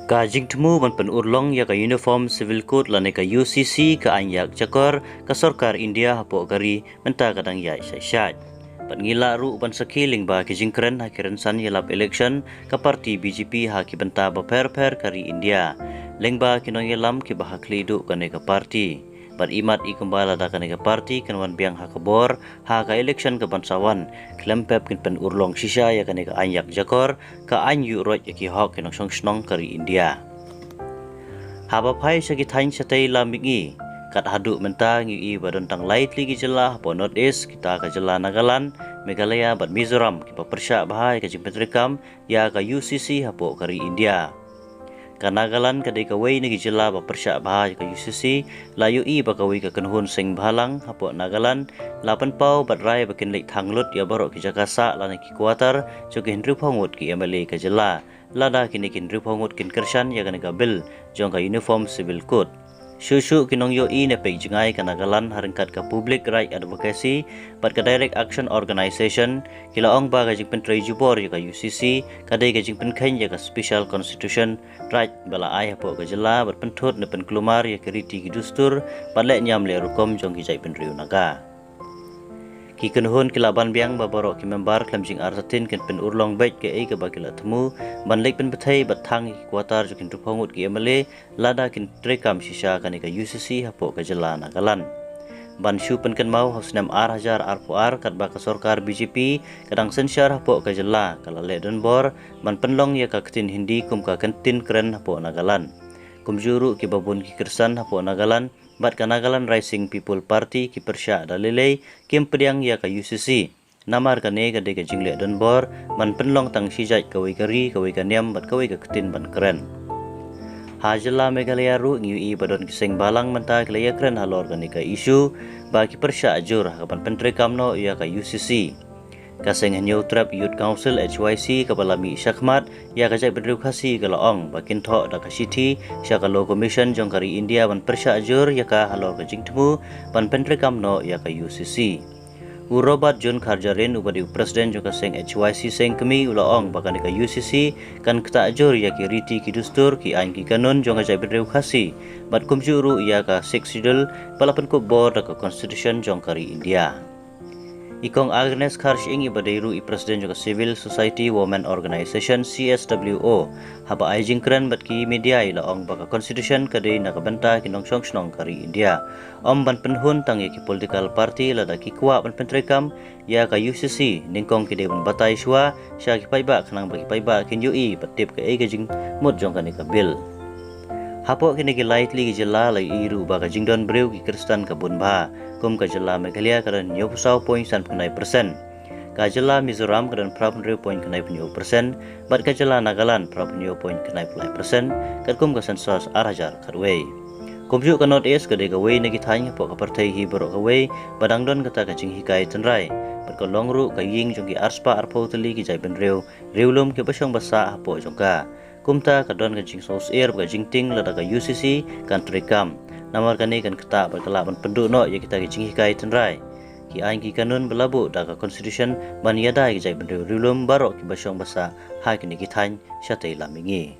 Ka jingtmu ban pen urlong ya ka uniform civil code lane ka UCC ka anyak jakor ka sarkar India hapo gari menta kadang ya syai. Pan ngila ru ban sakiling ba ki jingkren ha kiran san yelap election ka parti BJP ha ki benta ba per kari India. Lengba kinong yelam ki bahak lidu kane ka parti. Ban imat ikumbala da kane ka parti kanwan biang ha kabor ha ka election ka bansawan klempep kin pen urlong shisha ya kane ka anyak jakor ka anyu rot ya ki hok kinong song kari India. Haba pai sa kithain sa tay lamingi kat hadu menta ngi badon tang lightly ki jela po north east kita ka jela Nagaland Meghalaya bat Mizoram ki papersya bahai ka jimpetrikam ya ka UCC hapo kari India. Ka Nagaland kadai ka wei ni jela papersya bahai ka UCC layu ba ka wei ka kanhun sing balang hapo Nagaland lapan pau bat rai bakin lek thanglut ya barok ki jakasa lana ki kuatar jo ki hendru phangut ki MLA ka jela lada kini kin hendru phangut kin kersan ya ka bil jong ka uniform civil code. Susu kinong yo ne peg jengai ka Nagaland harengkat ka public right advocacy pat ka direct action organization kila ong ba gajing pentrai jubor ya ka UCC kadai gajing penkhen ya ka special constitution right bala ai hapo ka jela bat penthut ne pen klumar ya keriti ki dustur pat le nyam le rukom jong ki jai penriu naga. Ki kenhun kilaban biang babarok ki member klamjing arsatin ken pen urlong baik ke ke bakila temu ban lek pen bethai bat thang ki kuatar jokin rupongut ki MLA lada kin trekam shisha kane ka UCC hapo ka jela Nagaland. Ban shu pen ken mau hosnam hajar arpuar kat ba ka sarkar BJP kadang sensyar hapo ka jela kala le don bor ban penlong ya ka ketin hindi kum ka kentin keren hapo Nagaland. Kumjuru ki babun ki kersan hapo Nagaland bat ka Nagaland Rising People Party ki persya dalilei kim pediang ya ka UCC namar ka ne ka de ka jingle don bor man penlong tang sijai ka wei kari ka wei ka niam bat ka wei ka ketin ban keren. Hajela Meghalaya ru ngi badon ki seng balang menta klaya keren halor ka ne ka isu ba ki persya ajur ka ban pentre kamno ya ka UCC. Kaseng New Trap Youth Council HYC kapalami Syakmat ya kajai berdukasi kalaong bakin thok da kasiti sya ka law commission jong kari India ban persya ajur ya ka halor ka jingtemu ban pentre kamno ya ka UCC. Urobat Jun Kharjarin ubadi presiden jong kaseng HYC seng kemi ulaong bakan ka UCC kan kata ajur ya ki riti ki dustur ki ain ki kanun jong kajai berdukasi bat kumjuru ya ka six sidul palapan ko board da ka constitution jong kari India. Ikong Agnes Kharsh ingi badairu i presiden juga Civil Society Women Organization CSWO haba aijing keren bat ki media ila ong baka constitution kadai nakabenta kinong song kari India om ban penhun tang ki political party lada ki kuwa ban pentrekam ya ka UCC ningkong ki dewan batai shwa sya ki paiba kanang bagi paiba kin UI batip ka jing mut jong kan ka bill. Hapo kini ki lightly ki jela lai iru baka jingdon breu ki kristan ka bunba kum ka jela Meghalaya kadan 90.9%. Ka jela Mizoram kadan 0.9%, bat ka jela Nagaland 0.9%, kat kum ka sensus arajar kadway. Kumju ka North East kadai ka way na githany hapo ka partai hi baro ka way badang don kata ka jing hikai tenrai. Bat ka longru ka ying jong ki arspa arpo tali ki jai benreu reulum ki basyong basa hapo jong ka. Kumta kadon ka jing sos air ka jing ting lada ka UCC kan trekam namar kani kan keta berkelaban penduk no ya kita jing hikai tenrai ki ain ki kanun belabu da ka constitution ban yada ki jai bendu rilum barok ki basyong basa ha kini ki thany syatai lamingi.